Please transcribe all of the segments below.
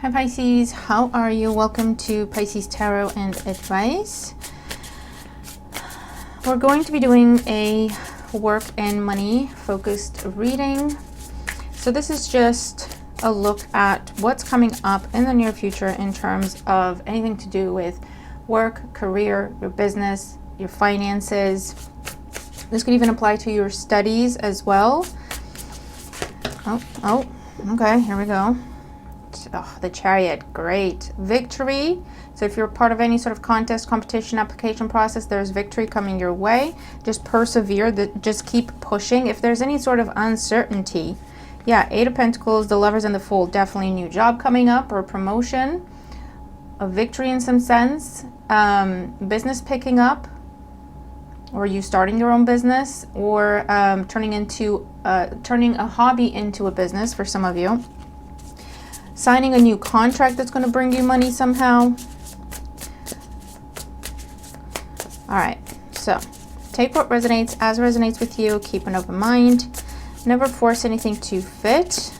Hi Pisces, how are you? Welcome to Pisces Tarot and Advice. We're going to be doing a work and money focused reading. So this is just a look at what's coming up in the near future in terms of anything to do with work, career, your business, your finances. This could even apply to your studies as well. Okay, here we go. Oh, the Chariot, great. Victory. So if you're part of any sort of contest, competition, application process, there's victory coming your way. Just persevere, just keep pushing. If there's any sort of uncertainty, yeah, Eight of Pentacles, the Lovers and the Fool, definitely new job coming up or promotion, a victory in some sense, business picking up, or you starting your own business, or turning a hobby into a business for some of you. Signing a new contract that's going to bring you money somehow. All right, so take what resonates as resonates with you. Keep an open mind. Never force anything to fit.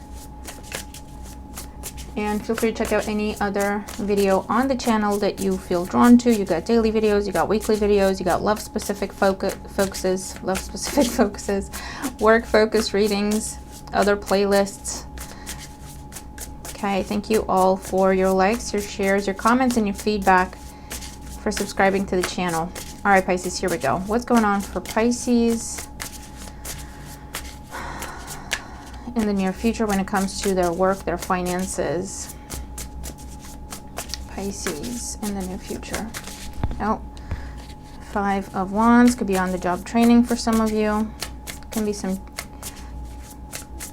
And feel free to check out any other video on the channel that you feel drawn to. You got daily videos, you got weekly videos, you got love-specific focuses, work-focused readings, other playlists. Okay, thank you all for your likes, your shares, your comments, and your feedback, for subscribing to the channel. All right, Pisces, here we go. What's going on for Pisces in the near future when it comes to their work, their finances? Pisces in the near future. Oh, Five of Wands could be on the job training for some of you. Can be some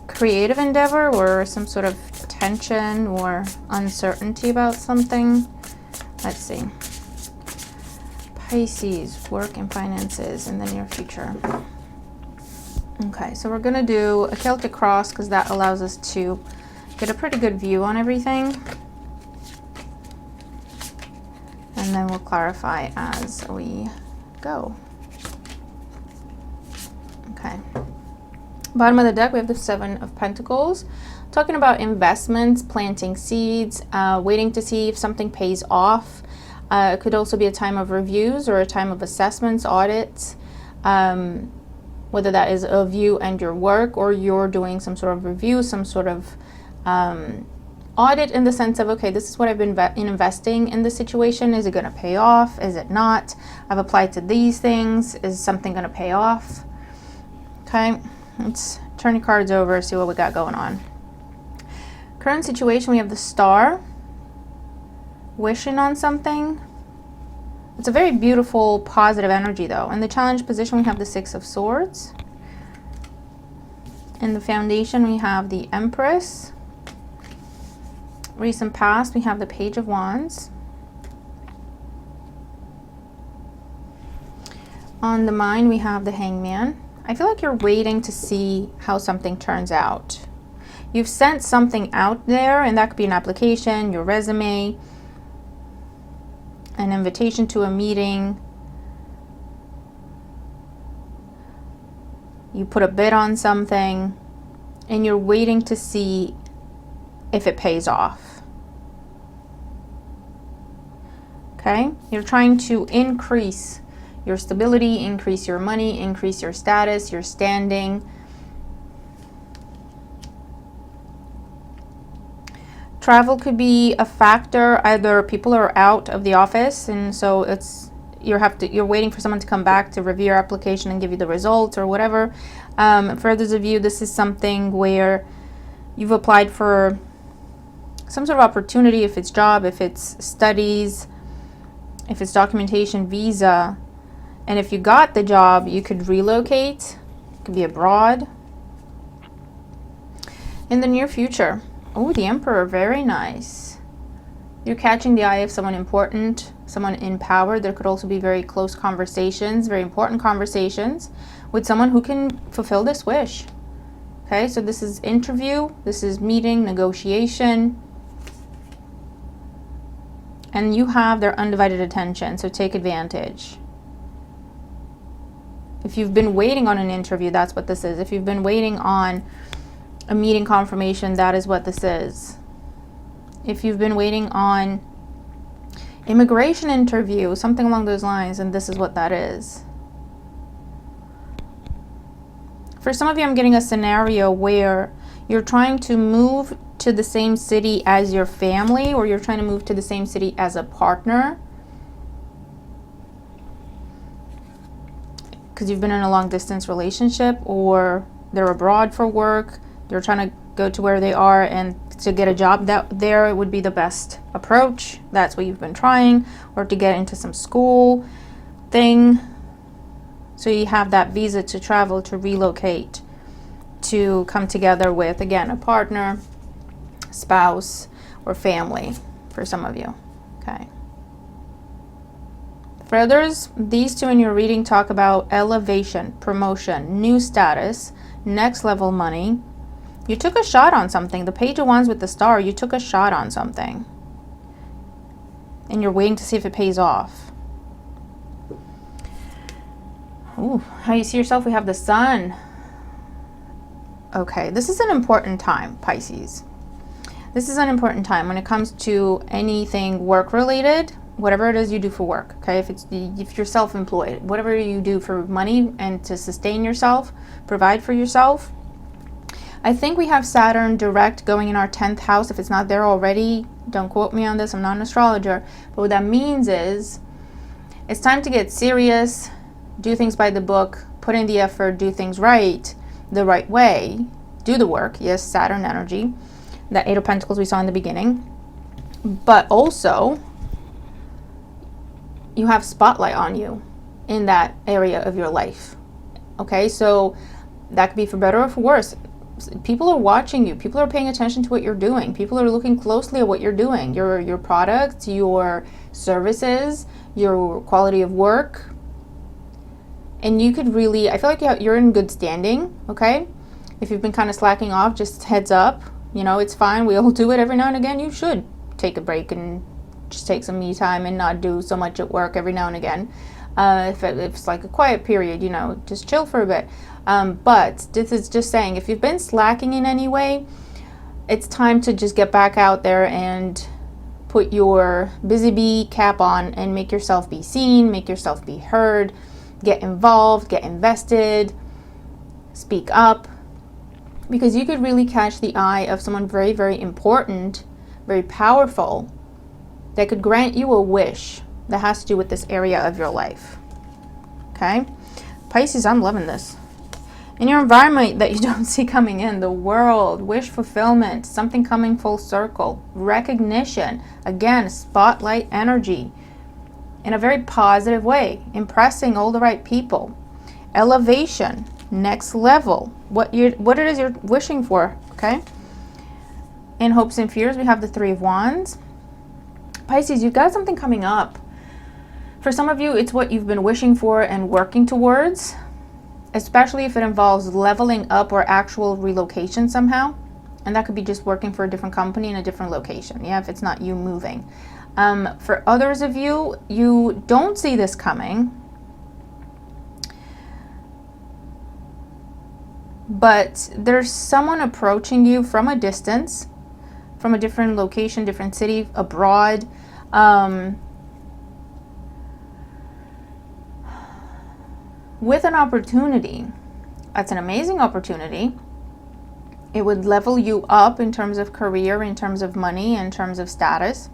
creative endeavor or some sort of tension or uncertainty about something. Let's see. Pisces, work and finances in the near future. Okay, so we're going to do a Celtic cross because that allows us to get a pretty good view on everything. And then we'll clarify as we go. Okay. Bottom of the deck, we have the Seven of Pentacles. Talking about investments, planting seeds, waiting to see if something pays off. It could also be a time of reviews or a time of assessments, audits. Whether that is of you and your work, or you're doing some sort of review, some sort of audit in the sense of, okay, this is what I've been investing in this situation. Is it going to pay off? Is it not? I've applied to these things. Is something going to pay off? Okay, let's turn the cards over, see what we got going on. Current situation, we have the Star, wishing on something. It's a very beautiful, positive energy, though. In the challenge position, we have the Six of Swords. In the foundation, we have the Empress. Recent past, we have the Page of Wands. On the mind, we have the Hangman. I feel like you're waiting to see how something turns out. You've sent something out there, and that could be an application, your resume, an invitation to a meeting. You put a bid on something, and you're waiting to see if it pays off. Okay? You're trying to increase your stability, increase your money, increase your status, your standing. Travel could be a factor. Either people are out of the office, and so you're waiting for someone to come back to review your application and give you the results or whatever. For others of you, this is something where you've applied for some sort of opportunity, if it's job, if it's studies, if it's documentation, visa, and if you got the job, you could relocate. It could be abroad. In the near future, oh, the Emperor, very nice. You're catching the eye of someone important, someone in power. There could also be very close conversations, very important conversations with someone who can fulfill this wish. Okay, so this is interview, this is meeting, negotiation. And you have their undivided attention, so take advantage. If you've been waiting on an interview, that's what this is. If you've been waiting on a meeting confirmation, that is what this is. if you've been waiting on immigration interview, something along those lines, and this is what that is. For some of you, I'm getting a scenario where you're trying to move to the same city as your family, or you're trying to move to the same city as a partner, because you've been in a long distance relationship, or they're abroad for work. You're trying to go to where they are, and to get a job there would be the best approach. That's what you've been trying, or to get into some school thing. So you have that visa to travel, to relocate, to come together with, again, a partner, spouse, or family for some of you. Okay. For others, these two in your reading talk about elevation, promotion, new status, next level money. You took a shot on something. The Page of Wands with the star, you took a shot on something. And you're waiting to see if it pays off. Ooh, how you see yourself? We have the Sun. Okay, this is an important time, Pisces. This is an important time when it comes to anything work related, whatever it is you do for work. Okay, if you're self-employed, whatever you do for money and to sustain yourself, provide for yourself. I think we have Saturn direct going in our 10th house. If it's not there already, don't quote me on this, I'm not an astrologer. But what that means is it's time to get serious, do things by the book, put in the effort, do things right, the right way, do the work. Yes, Saturn energy, that 8 of Pentacles we saw in the beginning. But also, you have spotlight on you in that area of your life. Okay, so that could be for better or for worse. People are watching you. People are paying attention to what you're doing. People are looking closely at what you're doing. Your products, your services, your quality of work. And you could really, I feel like you're in good standing, okay? If you've been kind of slacking off, just heads up. You know, it's fine. We all do it every now and again. You should take a break and just take some me time and not do so much at work every now and again. If it's like a quiet period, you know, just chill for a bit. But this is just saying, if you've been slacking in any way, it's time to just get back out there and put your busy bee cap on and make yourself be seen, make yourself be heard, get involved, get invested, speak up, because you could really catch the eye of someone very, very important, very powerful, that could grant you a wish that has to do with this area of your life. Okay? Pisces, I'm loving this. In your environment that you don't see coming in, the world, wish fulfillment, something coming full circle, recognition, again, spotlight energy, in a very positive way, impressing all the right people, elevation, next level, what it is you're wishing for, okay? In hopes and fears, we have the 3 of Wands. Pisces, you've got something coming up. For some of you, it's what you've been wishing for and working towards, especially if it involves leveling up or actual relocation somehow. And that could be just working for a different company in a different location, yeah, if it's not you moving. For others of you, you don't see this coming, but there's someone approaching you from a distance, from a different location, different city, abroad, with an opportunity. That's an amazing opportunity. It would level you up in terms of career, in terms of money, in terms of status.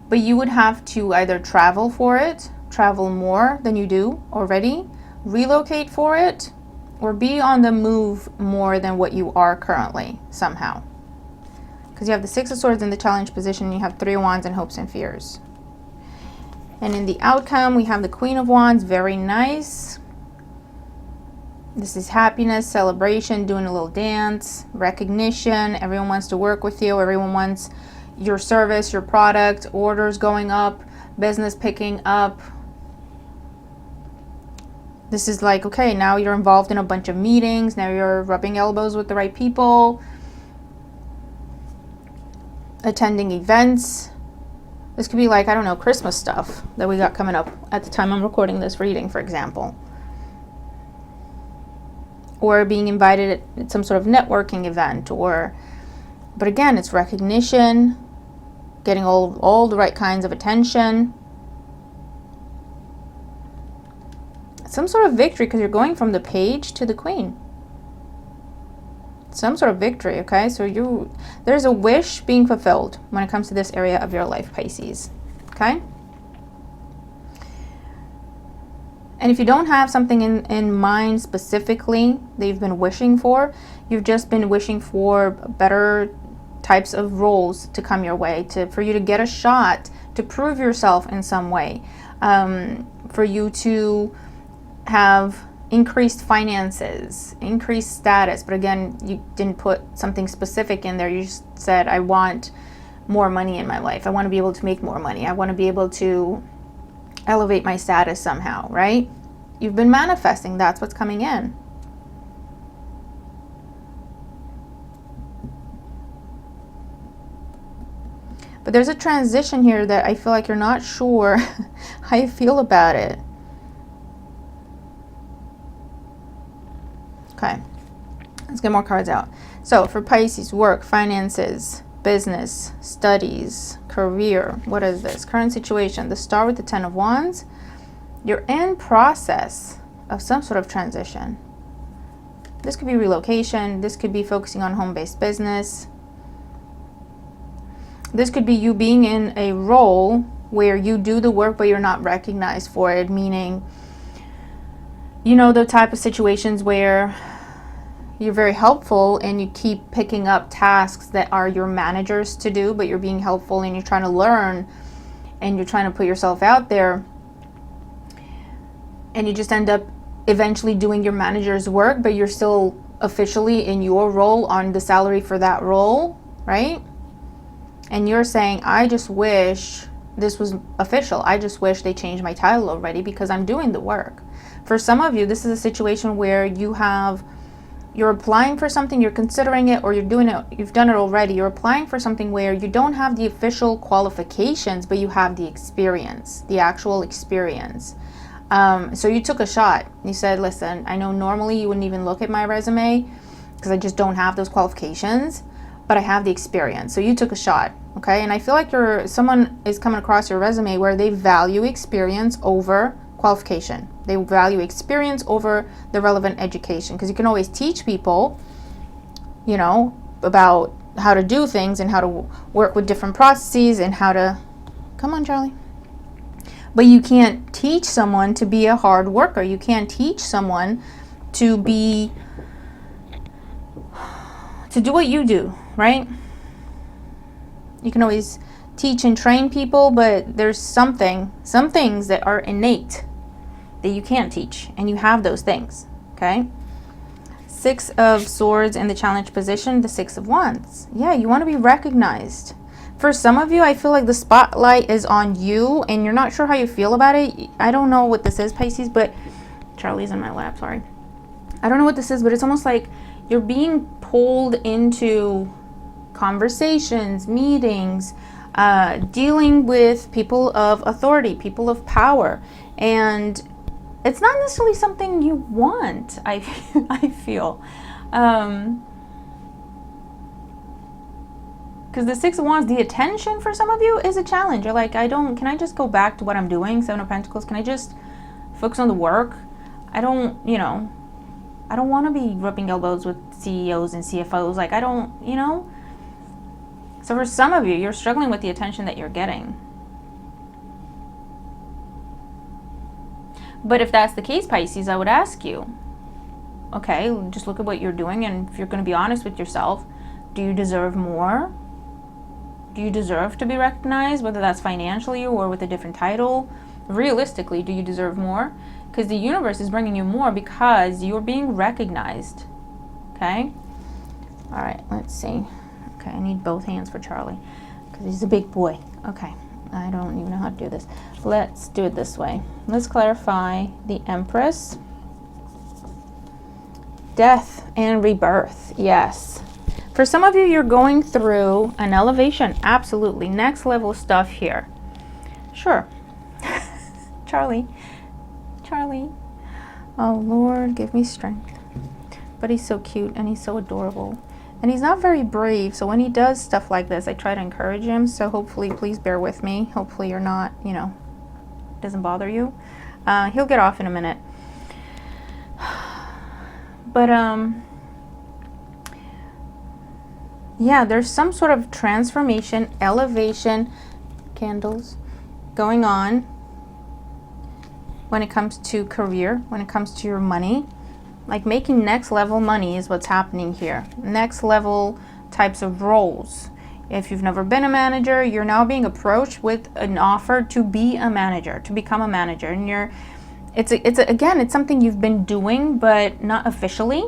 But you would have to either travel for it, travel more than you do already, relocate for it, or be on the move more than what you are currently somehow. Because you have the 6 of Swords in the challenge position, you have 3 of Wands in hopes and fears. And in the outcome, we have the Queen of Wands, very nice. This is happiness, celebration, doing a little dance, recognition. Everyone wants to work with you. Everyone wants your service, your product, orders going up, business picking up. This is like, okay, now you're involved in a bunch of meetings. Now you're rubbing elbows with the right people, attending events. This could be like, I don't know, Christmas stuff that we got coming up at the time I'm recording this reading, for example. Or being invited at some sort of networking event, or But again, it's recognition, getting all the right kinds of attention. Some sort of victory, because you're going from the Page to the Queen. Some sort of victory, okay? So there's a wish being fulfilled when it comes to this area of your life, Pisces, okay? And if you don't have something in mind specifically that you've been wishing for, you've just been wishing for better types of roles to come your way, for you to get a shot, to prove yourself in some way, for you to have increased finances, increased status. But again, you didn't put something specific in there. You just said, I want more money in my life. I want to be able to make more money. I want to be able to elevate my status somehow, right? You've been manifesting. That's what's coming in. But there's a transition here that I feel like you're not sure how you feel about it. Okay, let's get more cards out. So for Pisces, work, finances, business, studies, career. What is this? Current situation. The Star with the 10 of Wands. You're in process of some sort of transition. This could be relocation. This could be focusing on home-based business. This could be you being in a role where you do the work, but you're not recognized for it, meaning, you know, the type of situations where you're very helpful and you keep picking up tasks that are your managers to do, but you're being helpful and you're trying to learn and you're trying to put yourself out there, and you just end up eventually doing your manager's work, but you're still officially in your role on the salary for that role, right? And you're saying, I just wish this was official. I just wish they changed my title already because I'm doing the work. For some of you, this is a situation where you're applying for something, you're considering it, or you're doing it, you've done it already. You're applying for something where you don't have the official qualifications, but you have the experience, the actual experience. So you took a shot. You said, listen, I know normally you wouldn't even look at my resume because I just don't have those qualifications, but I have the experience. So you took a shot, okay? And I feel like someone is coming across your resume where they value experience over qualification. They value experience over the relevant education, because you can always teach people, you know, about how to do things and how to work with different processes and how to, come on, Charlie. But you can't teach someone to be a hard worker. You can't teach someone to do what you do, right? You can always teach and train people, but there's some things that are innate that you can't teach, and you have those things, okay? 6 of Swords in the challenge position, the 6 of Wands. Yeah, you want to be recognized. For some of you, I feel like the spotlight is on you and you're not sure how you feel about it. I don't know what this is, Pisces, but Charlie's in my lap, sorry. I don't know what this is, but it's almost like you're being pulled into conversations, meetings, dealing with people of authority, people of power, and it's not necessarily something you want, I feel. Because the 6 of Wands, the attention for some of you is a challenge. You're like, can I just go back to what I'm doing? 7 of Pentacles, can I just focus on the work? I don't want to be rubbing elbows with CEOs and CFOs. Like, So for some of you, you're struggling with the attention that you're getting. But if that's the case, Pisces, I would ask you, okay, just look at what you're doing, and if you're going to be honest with yourself, do you deserve more? Do you deserve to be recognized, whether that's financially or with a different title? Realistically, do you deserve more? Because the universe is bringing you more because you're being recognized, okay? All right, let's see. Okay, I need both hands for Charlie because he's a big boy. Okay, I don't even know how to do this. Let's do it this way. Let's clarify the Empress. Death and rebirth, yes. For some of you, you're going through an elevation, absolutely. Next level stuff here. Sure. Charlie. Oh, Lord, give me strength. But he's so cute and he's so adorable. And he's not very brave, so when he does stuff like this, I try to encourage him. So hopefully, please bear with me. Hopefully you're not, you know, doesn't bother you. He'll get off in a minute. But yeah, there's some sort of transformation, elevation, candles going on when it comes to career, when it comes to your money. Like making next level money is what's happening here. Next level types of roles. If you've never been a manager, you're now being approached with an offer to be a manager, to become a manager. And it's something you've been doing, but not officially.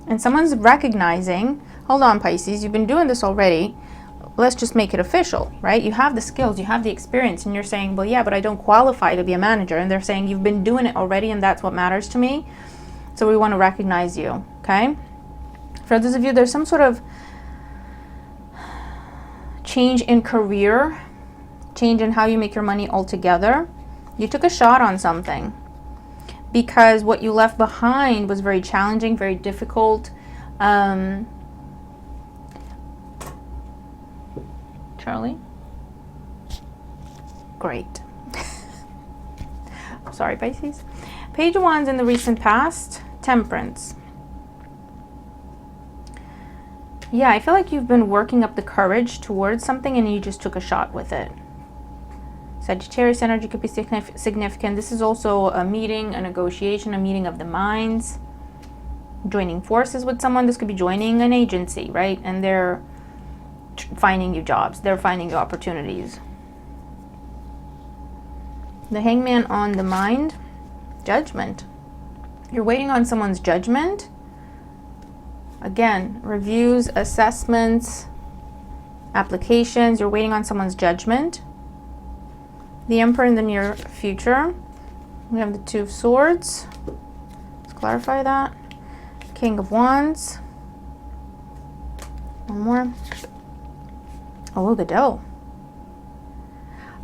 And someone's recognizing, hold on, Pisces, you've been doing this already. Let's just make it official, right? You have the skills, you have the experience, and you're saying, well, yeah, but I don't qualify to be a manager. And they're saying, you've been doing it already, and that's what matters to me. So we want to recognize you, okay? For those of you, there's some sort of change in career, change in how you make your money altogether. You took a shot on something because what you left behind was very challenging, very difficult. Charlie? Great. Sorry, Pisces. Page of Wands in the recent past, Temperance. Yeah, I feel like you've been working up the courage towards something and you just took a shot with it. Sagittarius energy could be significant. This is also a meeting, a negotiation, a meeting of the minds. Joining forces with someone. This could be joining an agency, right? And they're finding you jobs. They're finding you opportunities. The Hangman on the mind. Judgment. You're waiting on someone's judgment. Again, reviews, assessments, applications. You're waiting on someone's judgment. The Emperor in the near future. We have the Two of Swords. Let's clarify that. King of Wands. One more. Oh, the Devil.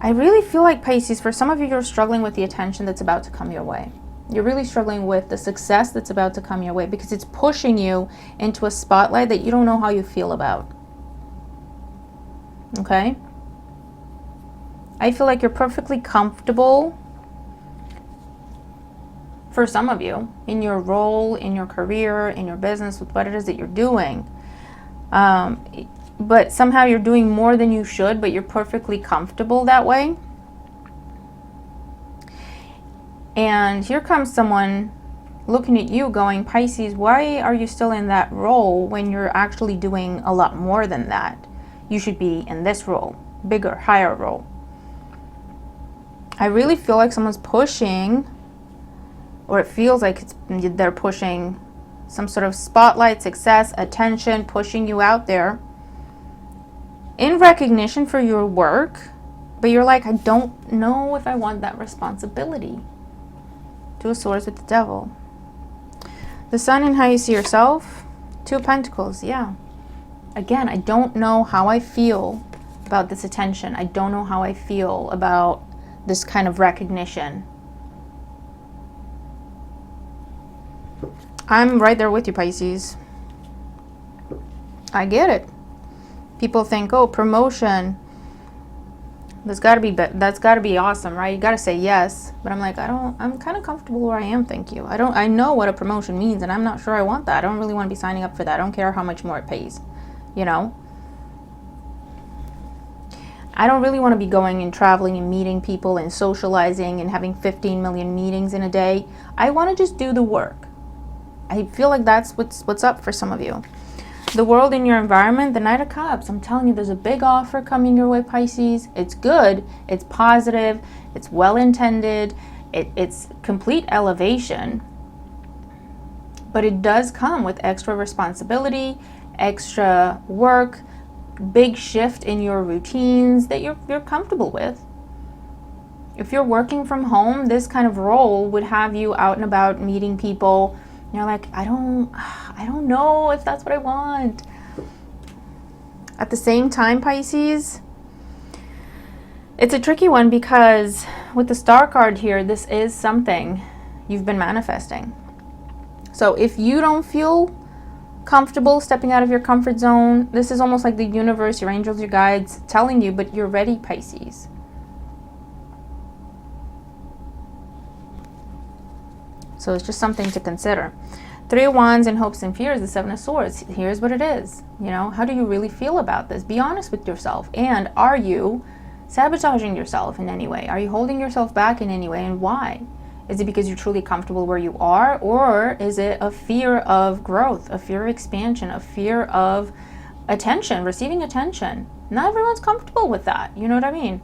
I really feel like, Pisces, for some of you, you're struggling with the attention that's about to come your way. You're really struggling with the success that's about to come your way because it's pushing you into a spotlight that you don't know how you feel about. Okay? I feel like you're perfectly comfortable, for some of you, in your role, in your career, in your business, with what it is that you're doing. But somehow you're doing more than you should, but you're perfectly comfortable that way. And here comes someone looking at you going, Pisces, why are you still in that role when you're actually doing a lot more than that? You should be in this role, bigger, higher role. I really feel like someone's pushing, or it feels like they're pushing some sort of spotlight, success, attention, pushing you out there in recognition for your work, but you're like, I don't know if I want that responsibility. Two of Swords with the Devil. The Sun and how you see yourself. Two of Pentacles, yeah. Again, I don't know how I feel about this attention. I don't know how I feel about this kind of recognition. I'm right there with you, Pisces. I get it. People think, oh, promotion. That's got to be awesome, right? You got to say yes. But I'm like, I'm kind of comfortable where I am, thank you. I know what a promotion means, and I'm not sure I want that. I don't really want to be signing up for that. I don't care how much more it pays, you know? I don't really want to be going and traveling and meeting people and socializing and having 15 million meetings in a day. I want to just do the work. I feel like that's what's up for some of you. The World in your environment, the Knight of Cups. I'm telling you, there's a big offer coming your way, Pisces. It's good. It's positive. It's well-intended. It's complete elevation. But it does come with extra responsibility, extra work, big shift in your routines that you're comfortable with. If you're working from home, this kind of role would have you out and about meeting people. You're like, I don't know if that's what I want. At the same time, Pisces, it's a tricky one because with the Star card here, this is something you've been manifesting. So if you don't feel comfortable stepping out of your comfort zone. This is almost like the universe, your angels, your guides telling you, but you're ready, Pisces. So it's just something to consider. 3 of Wands and hopes and fears, the 7 of Swords. Here's what it is. You know, how do you really feel about this? Be honest with yourself. And are you sabotaging yourself in any way? Are you holding yourself back in any way, and why? Is it because you're truly comfortable where you are, or is it a fear of growth, a fear of expansion, a fear of attention, receiving attention? Not everyone's comfortable with that. You know what I mean?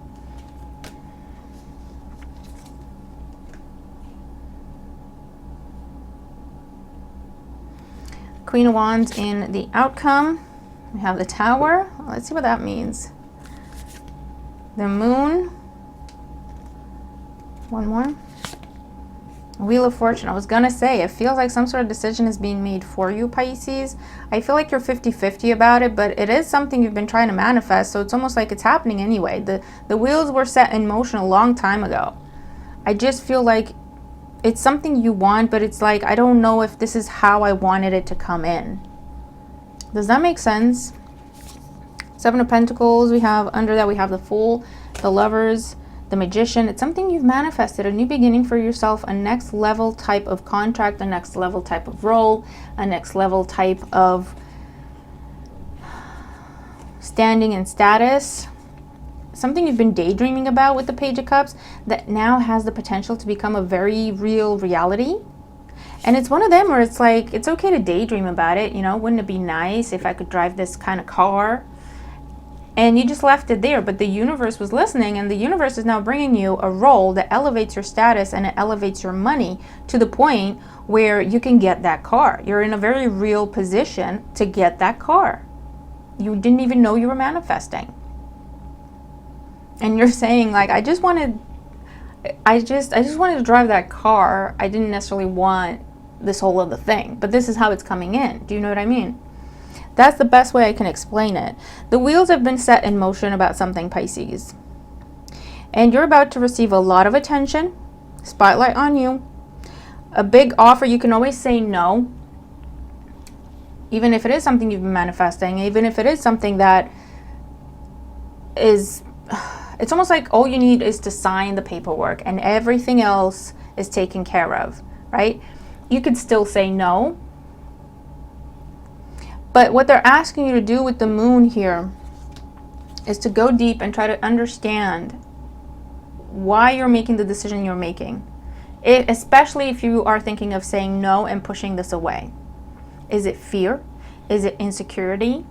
Queen of Wands in the outcome. We have the Tower. Let's see what that means. The Moon. One more. Wheel of Fortune. I was gonna say, it feels like some sort of decision is being made for you, Pisces. I feel like you're 50-50 about it, but it is something you've been trying to manifest, so it's almost like it's happening anyway. The wheels were set in motion a long time ago. I just feel like it's something you want, but it's like, I don't know if this is how I wanted it to come in. Does that make sense? 7 of Pentacles. We have under that, we have the Fool, the Lovers, the Magician. It's something you've manifested, a new beginning for yourself, a next level type of contract, a next level type of role, a next level type of standing and status. Something you've been daydreaming about with the Page of Cups that now has the potential to become a very real reality. And it's one of them where it's like, it's okay to daydream about it. You know, wouldn't it be nice if I could drive this kind of car? And you just left it there, but the universe was listening, and the universe is now bringing you a role that elevates your status and it elevates your money to the point where you can get that car. You're in a very real position to get that car. You didn't even know you were manifesting. And you're saying, like, I just wanted to drive that car. I didn't necessarily want this whole other thing, but this is how it's coming in. Do you know what I mean? That's the best way I can explain it. The wheels have been set in motion about something, Pisces. And you're about to receive a lot of attention, spotlight on you, a big offer. You can always say no, even if it is something you've been manifesting, even if it is something that is... It's almost like all you need is to sign the paperwork and everything else is taken care of, right? You could still say no. But what they're asking you to do with the Moon here is to go deep and try to understand why you're making the decision you're making. Especially if you are thinking of saying no and pushing this away. Is it fear? Is it insecurity?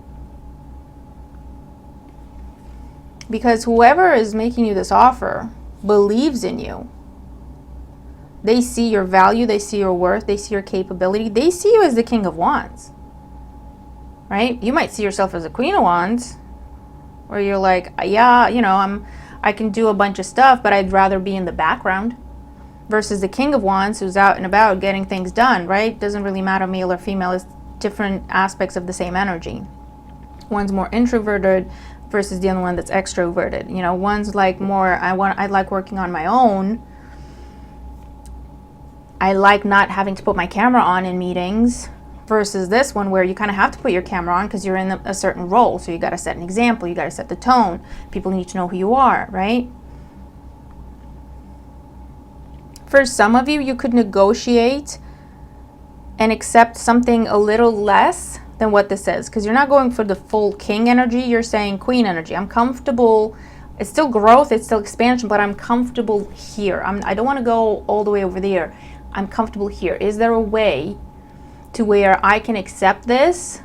Because whoever is making you this offer believes in you. They see your value, they see your worth, they see your capability. They see you as the King of Wands, right? You might see yourself as a Queen of Wands, where you're like, yeah, you know, I can do a bunch of stuff, but I'd rather be in the background. Versus the King of Wands, who's out and about getting things done, right? Doesn't really matter male or female, it's different aspects of the same energy. One's more introverted versus the other one that's extroverted. You know, one's like more, I like working on my own. I like not having to put my camera on in meetings, versus this one where you kind of have to put your camera on because you're in a certain role. So you got to set an example, you got to set the tone. People need to know who you are, right? For some of you, you could negotiate and accept something a little less than what this is, because you're not going for the full king energy, you're saying queen energy. I'm comfortable. It's still growth, it's still expansion, but I'm comfortable here. I don't want to go all the way over there. I'm comfortable here. Is there a way to where I can accept this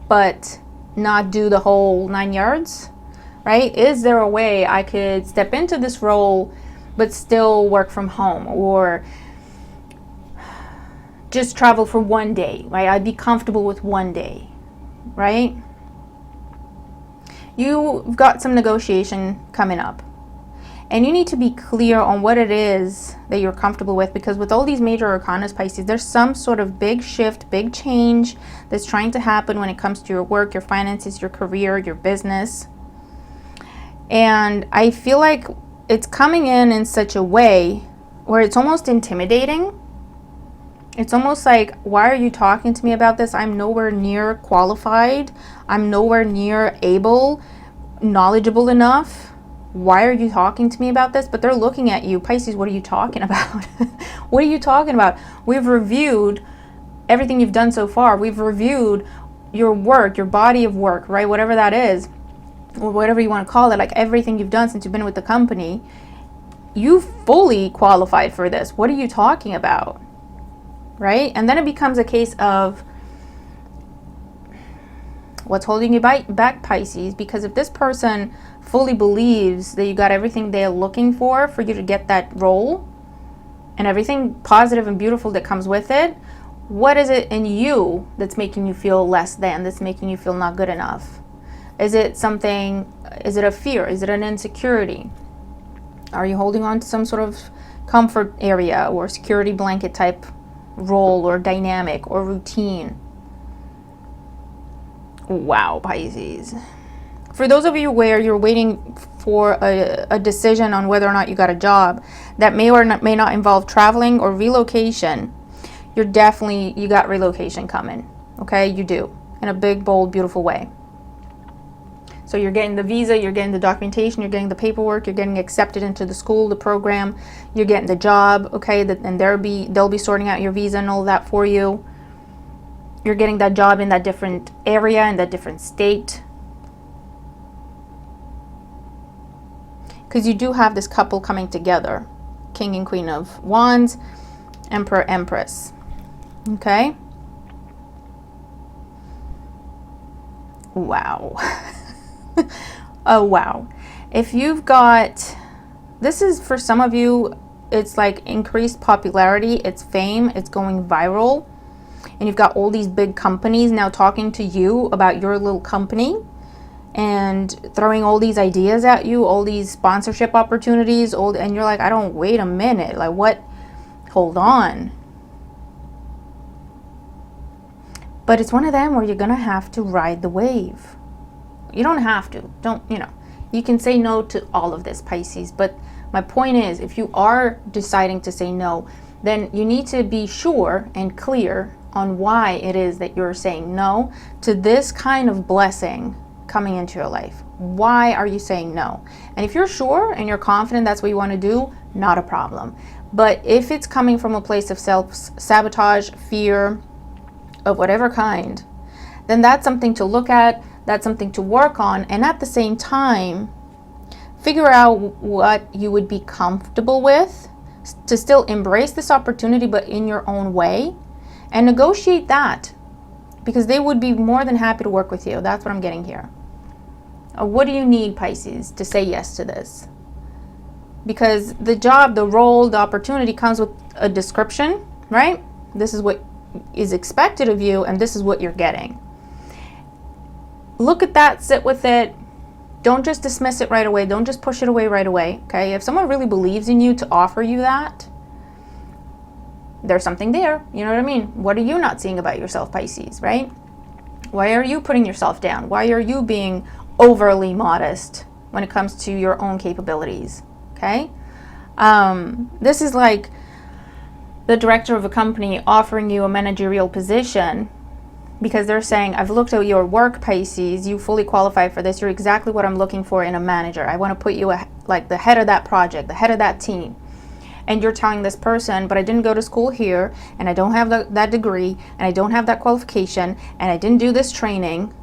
but not do the whole 9 yards, right? Is there a way I could step into this role but still work from home, or just travel for one day, right? I'd be comfortable with one day, right? You've got some negotiation coming up, and you need to be clear on what it is that you're comfortable with, because with all these major arcana, Pisces, there's some sort of big shift, big change that's trying to happen when it comes to your work, your finances, your career, your business. And I feel like it's coming in such a way where it's almost intimidating. It's almost like, why are you talking to me about this? I'm nowhere near qualified. I'm nowhere near able, knowledgeable enough. Why are you talking to me about this? But they're looking at you. Pisces, what are you talking about? What are you talking about? We've reviewed everything you've done so far. We've reviewed your work, your body of work, right? Whatever that is, or whatever you want to call it, like everything you've done since you've been with the company. You fully qualified for this. What are you talking about? Right? And then it becomes a case of what's holding you back, Pisces, because if this person fully believes that you got everything they're looking for you to get that role and everything positive and beautiful that comes with it, what is it in you that's making you feel less than, that's making you feel not good enough? Is it something, is it a fear? Is it an insecurity? Are you holding on to some sort of comfort area or security blanket type role or dynamic or routine? Wow, Pisces. For those of you where you're waiting for a decision on whether or not you got a job that may or may not involve traveling or relocation, you got relocation coming. Okay, you do, in a big, bold, beautiful way. So you're getting the visa, you're getting the documentation, you're getting the paperwork, you're getting accepted into the school, the program, you're getting the job, okay, and they'll be sorting out your visa and all that for you. You're getting that job in that different area, in that different state. Because you do have this couple coming together. King and Queen of Wands, Emperor, Empress. Okay? Wow. Oh, wow. If you've got, this is for some of you, it's like increased popularity, it's fame, it's going viral. And you've got all these big companies now talking to you about your little company and throwing all these ideas at you, all these sponsorship opportunities, and you're like, wait a minute, like what? Hold on. But it's one of them where you're going to have to ride the wave. You don't have to. You can say no to all of this, Pisces. But my point is, if you are deciding to say no, then you need to be sure and clear on why it is that you're saying no to this kind of blessing coming into your life. Why are you saying no? And if you're sure and you're confident that's what you want to do, not a problem. But if it's coming from a place of self-sabotage, fear, of whatever kind, then that's something to look at, that's something to work on, and at the same time, figure out what you would be comfortable with to still embrace this opportunity, but in your own way, and negotiate that, because they would be more than happy to work with you. That's what I'm getting here. What do you need, Pisces, to say yes to this? Because the job, the role, the opportunity comes with a description, right? This is what is expected of you, and this is what you're getting. Look at that, sit with it. Don't just dismiss it right away. Don't just push it away right away, okay? If someone really believes in you to offer you that, there's something there, you know what I mean? What are you not seeing about yourself, Pisces, right? Why are you putting yourself down? Why are you being overly modest when it comes to your own capabilities, okay? This is like the director of a company offering you a managerial position because they're saying, I've looked at your work, Pisces, you fully qualify for this. You're exactly what I'm looking for in a manager. I want to put you like the head of that project, the head of that team. And you're telling this person, but I didn't go to school here, and I don't have that degree, and I don't have that qualification, and I didn't do this training.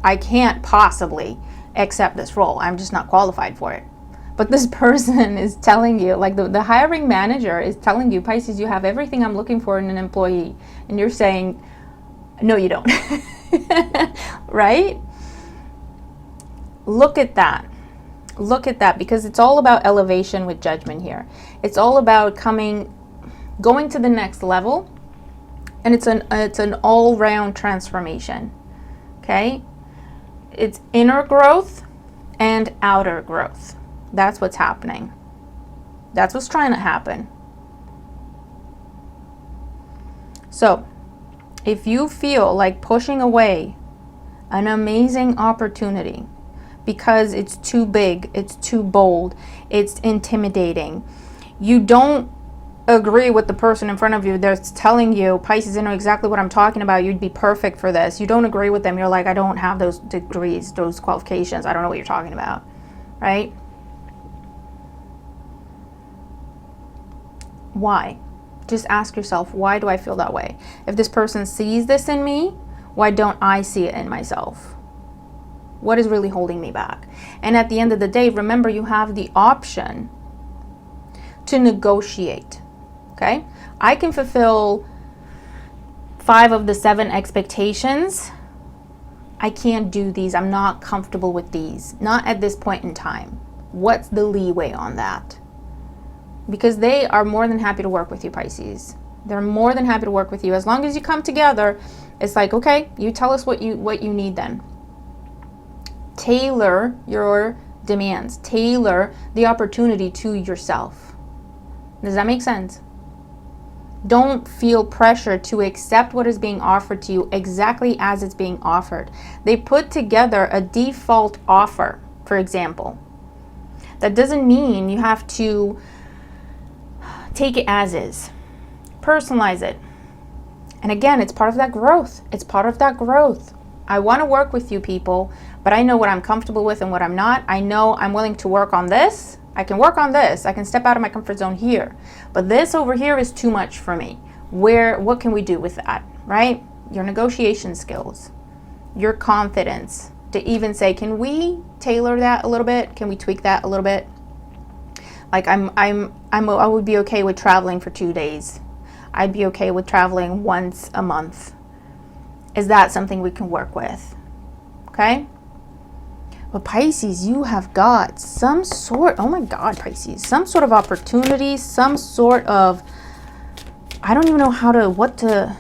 I can't possibly accept this role. I'm just not qualified for it. But this person is telling you, like the hiring manager is telling you, Pisces, you have everything I'm looking for in an employee. And you're saying, no, you don't. Right? Look at that. Look at that, because it's all about elevation with judgment here. It's all about going to the next level, and it's an all-round transformation. Okay? It's inner growth and outer growth. That's what's happening. That's what's trying to happen. So, if you feel like pushing away an amazing opportunity because it's too big, it's too bold, it's intimidating, you don't agree with the person in front of you that's telling you, Pisces, I know exactly what I'm talking about, you'd be perfect for this. You don't agree with them. You're like, I don't have those degrees, those qualifications. I don't know what you're talking about, right? Why? Just ask yourself, why do I feel that way? If this person sees this in me, why don't I see it in myself? What is really holding me back? And at the end of the day, remember, you have the option to negotiate, okay? I can fulfill 5 of the 7 expectations. I can't do these. I'm not comfortable with these. Not at this point in time. What's the leeway on that? Because they are more than happy to work with you, Pisces. They're more than happy to work with you. As long as you come together, it's like, okay, you tell us what you need then. Tailor your demands. Tailor the opportunity to yourself. Does that make sense? Don't feel pressure to accept what is being offered to you exactly as it's being offered. They put together a default offer, for example. That doesn't mean you have to take it as is. Personalize it. And again, it's part of that growth. It's part of that growth. I want to work with you people, but I know what I'm comfortable with and what I'm not. I know I'm willing to work on this. I can work on this. I can step out of my comfort zone here. But this over here is too much for me. What can we do with that, right? Your negotiation skills, your confidence to even say, can we tailor that a little bit? Can we tweak that a little bit? Like I would be okay with traveling for 2 days. I'd be okay with traveling once a month. Is that something we can work with? Okay? But Pisces, you have got some sort, oh my God, Pisces, some sort of opportunity, some sort of, I don't even know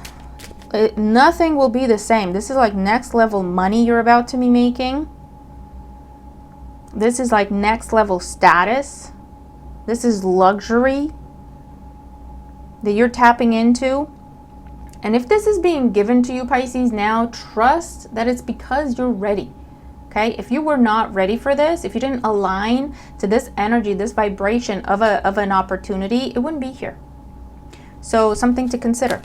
nothing will be the same. This is like next level money you're about to be making. This is like next level status. This is luxury that you're tapping into. And if this is being given to you, Pisces, now trust that it's because you're ready. Okay? If you were not ready for this, if you didn't align to this energy, this vibration of an opportunity, it wouldn't be here. So something to consider.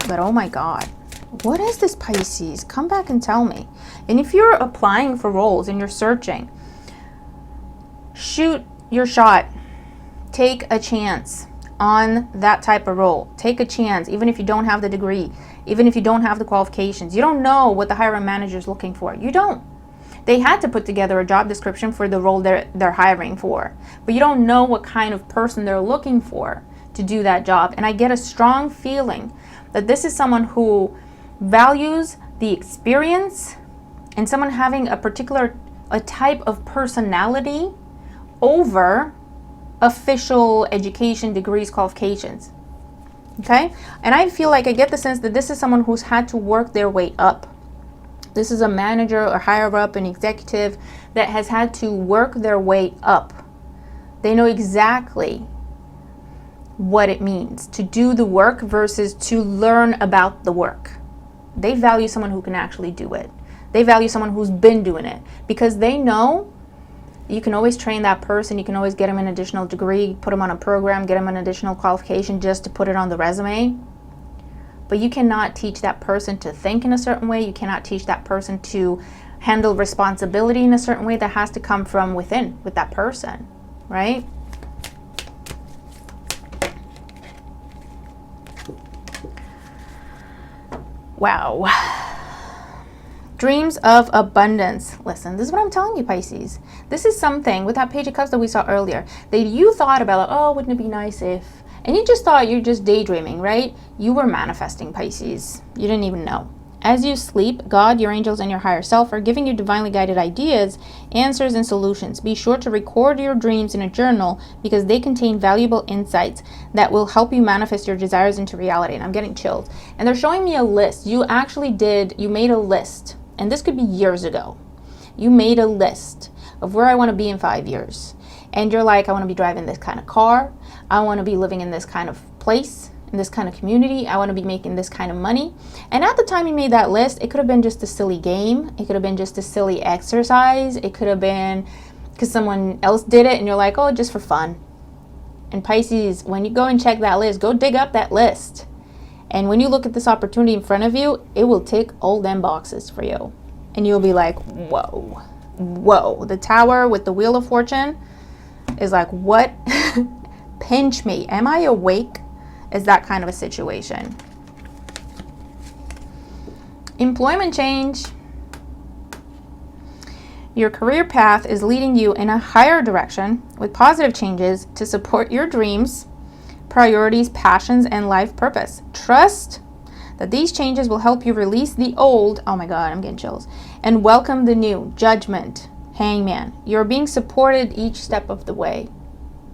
But oh my God, what is this, Pisces? Come back and tell me. And if you're applying for roles and you're searching, shoot your shot. Take a chance on that type of role. Take a chance, even if you don't have the degree, even if you don't have the qualifications. You don't know what the hiring manager is looking for. You don't. They had to put together a job description for the role they're hiring for, but you don't know what kind of person they're looking for to do that job. And I get a strong feeling that this is someone who values the experience and someone having a type of personality over official education, degrees, qualifications. Okay? And I feel like I get the sense that this is someone who's had to work their way up. This is a manager or higher up, an executive that has had to work their way up. They know exactly what it means to do the work versus to learn about the work. They value someone who can actually do it. They value someone who's been doing it because they know you can always train that person. You can always get them an additional degree, put them on a program, get them an additional qualification just to put it on the resume. But you cannot teach that person to think in a certain way. You cannot teach that person to handle responsibility in a certain way. That has to come from within with that person, right? Wow. Dreams of abundance. Listen, this is what I'm telling you, Pisces. This is something with that Page of Cups that we saw earlier that you thought about, like, oh, wouldn't it be nice if, and you just thought you're just daydreaming, right? You were manifesting, Pisces. You didn't even know. As you sleep, God, your angels, and your higher self are giving you divinely guided ideas, answers, and solutions. Be sure to record your dreams in a journal because they contain valuable insights that will help you manifest your desires into reality. And I'm getting chilled. And they're showing me a list. You made a list. And this could be years ago. You made a list of where I want to be in 5 years. And you're like, I want to be driving this kind of car. I want to be living in this kind of place, in this kind of community. I want to be making this kind of money. And at the time you made that list, it could have been just a silly game. It could have been just a silly exercise. It could have been because someone else did it and you're like, oh, just for fun. And Pisces, when you go and check that list, go dig up that list. And when you look at this opportunity in front of you, it will tick all them boxes for you. And you'll be like, whoa, whoa. The Tower with the Wheel of Fortune is like, what? Pinch me. Am I awake? Is that kind of a situation. Employment change. Your career path is leading you in a higher direction with positive changes to support your dreams, priorities, passions, and life purpose. Trust that these changes will help you release the old, oh my God, I'm getting chills, and welcome the new. Judgment, Hangman. You're being supported each step of the way.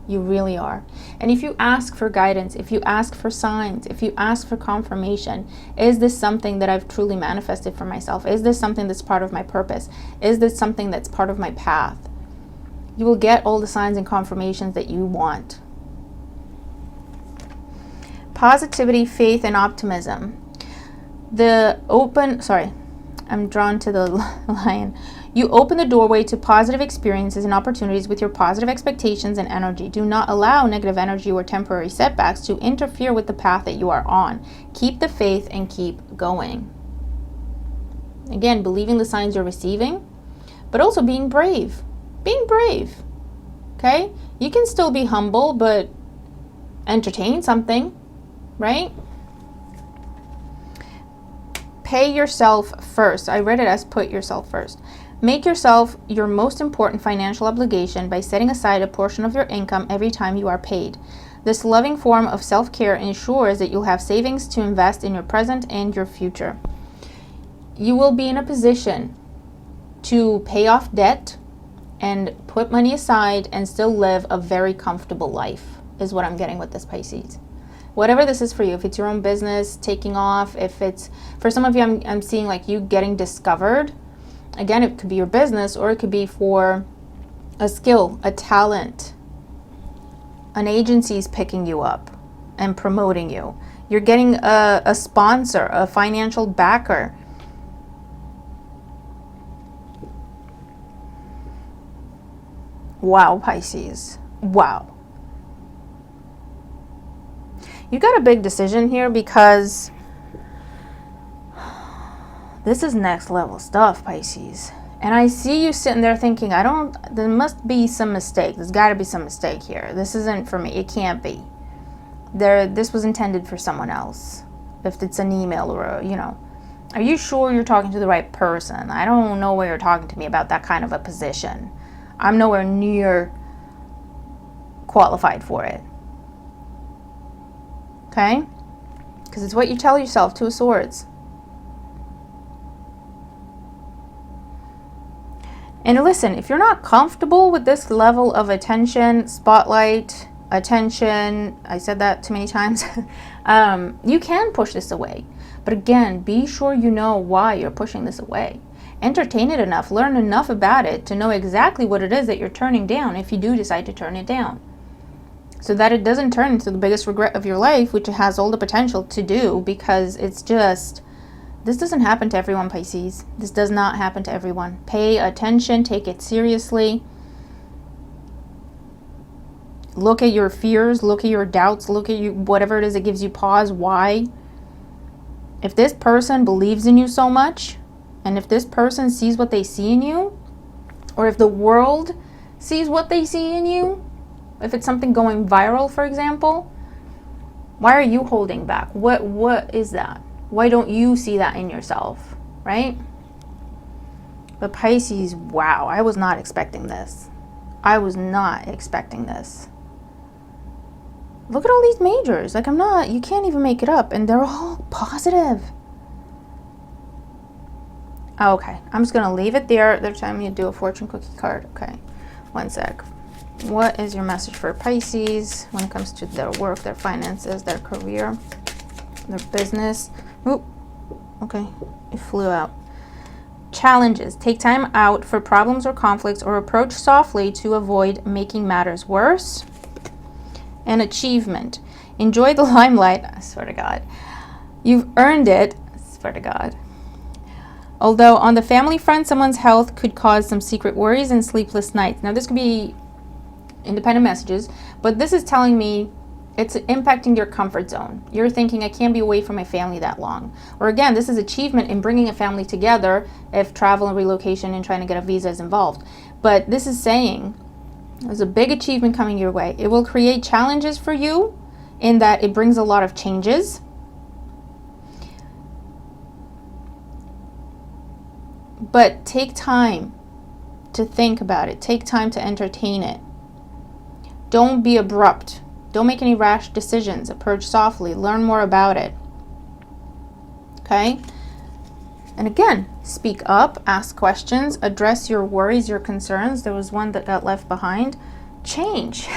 You really are. And if you ask for guidance, if you ask for signs, if you ask for confirmation, is this something that I've truly manifested for myself? Is this something that's part of my purpose? Is this something that's part of my path? You will get all the signs and confirmations that you want. Positivity, faith, and optimism. I'm drawn to the lion. You open the doorway to positive experiences and opportunities with your positive expectations and energy. Do not allow negative energy or temporary setbacks to interfere with the path that you are on. Keep the faith and keep going. Again, believing the signs you're receiving, but also being brave. Being brave. Okay? You can still be humble, but entertain something, right? Pay yourself first. I read it as put yourself first. Make yourself your most important financial obligation by setting aside a portion of your income every time you are paid. This loving form of self-care ensures that you'll have savings to invest in your present and your future. You will be in a position to pay off debt and put money aside and still live a very comfortable life, is what I'm getting with this, Pisces. Whatever this is for you, if it's your own business taking off, if it's, for some of you, I'm seeing like you getting discovered. Again, it could be your business, or it could be for a skill, a talent. An agency's picking you up and promoting you. You're getting a sponsor, a financial backer. Wow, Pisces. Wow. You got a big decision here, because this is next level stuff, Pisces. And I see you sitting there thinking, there must be some mistake. There's got to be some mistake here. This isn't for me. It can't be. This was intended for someone else. If it's an email or are you sure you're talking to the right person? I don't know why you're talking to me about that kind of a position. I'm nowhere near qualified for it. Okay? Because it's what you tell yourself, Two of Swords. And listen, if you're not comfortable with this level of attention, spotlight, attention, I said that too many times, you can push this away. But again, be sure you know why you're pushing this away. Entertain it enough, learn enough about it to know exactly what it is that you're turning down if you do decide to turn it down. So that it doesn't turn into the biggest regret of your life, which it has all the potential to do, because it's just, this doesn't happen to everyone, Pisces. This does not happen to everyone. Pay attention, take it seriously. Look at your fears, look at your doubts, look at whatever it is that gives you pause. Why? If this person believes in you so much, and if this person sees what they see in you, or if the world sees what they see in you, if it's something going viral, for example, why are you holding back? What is that? Why don't you see that in yourself, right? But Pisces, wow, I was not expecting this. I was not expecting this. Look at all these majors. Like, you can't even make it up. And they're all positive. Okay, I'm just going to leave it there. They're telling me to do a fortune cookie card. Okay, one sec. What is your message for Pisces when it comes to their work, their finances, their career, their business? Oop, okay, it flew out. Challenges. Take time out for problems or conflicts, or approach softly to avoid making matters worse. And achievement. Enjoy the limelight. I swear to God. You've earned it. I swear to God. Although on the family front, someone's health could cause some secret worries and sleepless nights. Now, this could be independent messages, but this is telling me it's impacting your comfort zone. You're thinking, I can't be away from my family that long. Or again, this is achievement in bringing a family together if travel and relocation and trying to get a visa is involved. But this is saying there's a big achievement coming your way. It will create challenges for you in that it brings a lot of changes. But take time to think about it. Take time to entertain it. Don't be abrupt. Don't make any rash decisions. Approach softly. Learn more about it. Okay? And again, speak up, ask questions, address your worries, your concerns. There was one that got left behind. Change.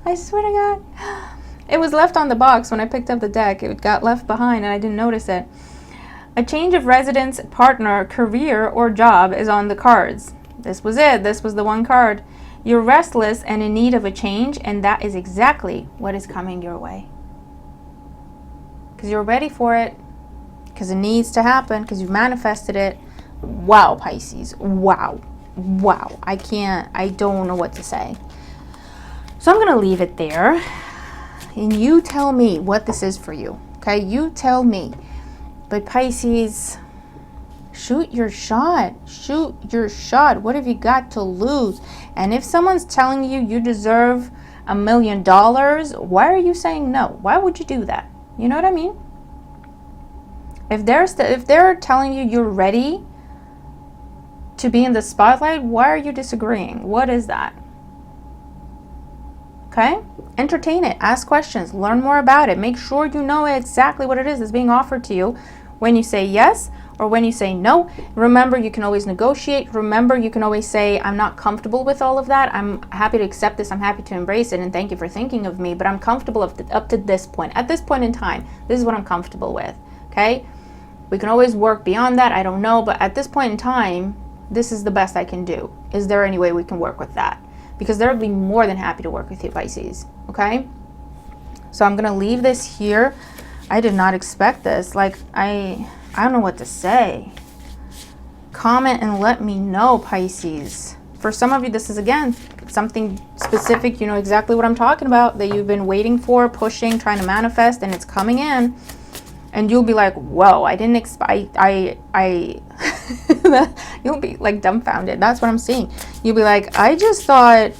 I swear to God. It was left on the box when I picked up the deck. It got left behind and I didn't notice it. A change of residence, partner, career, or job is on the cards. This was it. This was the one card. You're restless and in need of a change, and that is exactly what is coming your way. Because you're ready for it, because it needs to happen, because you've manifested it. Wow, Pisces. Wow. Wow. I don't know what to say. So I'm going to leave it there, and you tell me what this is for you. Okay? You tell me. But Pisces, shoot your shot. Shoot your shot. What have you got to lose? And if someone's telling you you deserve $1 million, why are you saying no? Why would you do that? You know what I mean? If they're telling you you're ready to be in the spotlight, why are you disagreeing? What is that? Okay? Entertain it. Ask questions. Learn more about it. Make sure you know exactly what it is that's being offered to you when you say yes or when you say no. Remember, you can always negotiate. Remember, you can always say, I'm not comfortable with all of that. I'm happy to accept this. I'm happy to embrace it. And thank you for thinking of me. But I'm comfortable up to this point. At this point in time, this is what I'm comfortable with. Okay? We can always work beyond that. I don't know. But at this point in time, this is the best I can do. Is there any way we can work with that? Because they'll be more than happy to work with you, Pisces. Okay? So I'm going to leave this here. I did not expect this. Like, I don't know what to say. Comment and let me know, Pisces. For some of you, this is, again, something specific. You know exactly what I'm talking about, that you've been waiting for, pushing, trying to manifest, and it's coming in. And you'll be like, whoa, I didn't expect, you'll be like dumbfounded. That's what I'm seeing. You'll be like, I just thought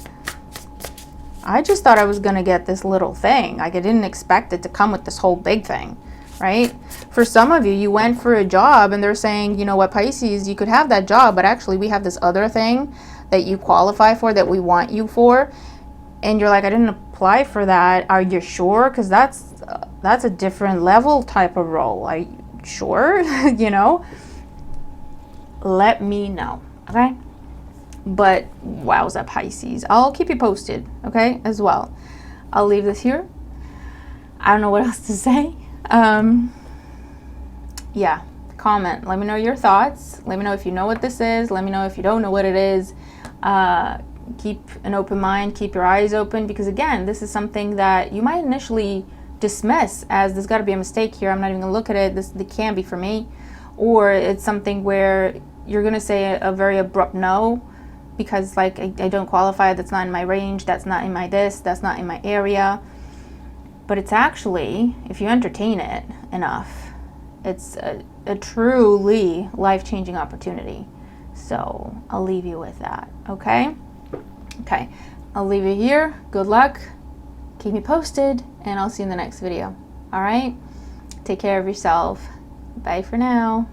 I was going to get this little thing. Like, I didn't expect it to come with this whole big thing, right? For some of you, you went for a job and they're saying, you know what, Pisces, you could have that job, but actually we have this other thing that you qualify for, that we want you for. And you're like, I didn't apply for that. Are you sure? Because that's a different level type of role. Are you sure? You know? Let me know, okay? But wowza, Pisces. I'll keep you posted, okay, as well. I'll leave this here. I don't know what else to say. Yeah, comment. Let me know your thoughts. Let me know if you know what this is. Let me know if you don't know what it is. Keep an open mind. Keep your eyes open, because, again, this is something that you might initially dismiss as, there's got to be a mistake here. I'm not even going to look at it. This can't be for me. Or it's something where you're going to say a very abrupt no, because, like, I don't qualify. That's not in my range. That's not in my that's not in my area. But it's actually, if you entertain it enough, it's a truly life-changing opportunity. So I'll leave you with that, okay? Okay, I'll leave it here. Good luck. Keep me posted, and I'll see you in the next video. All right? Take care of yourself. Bye for now.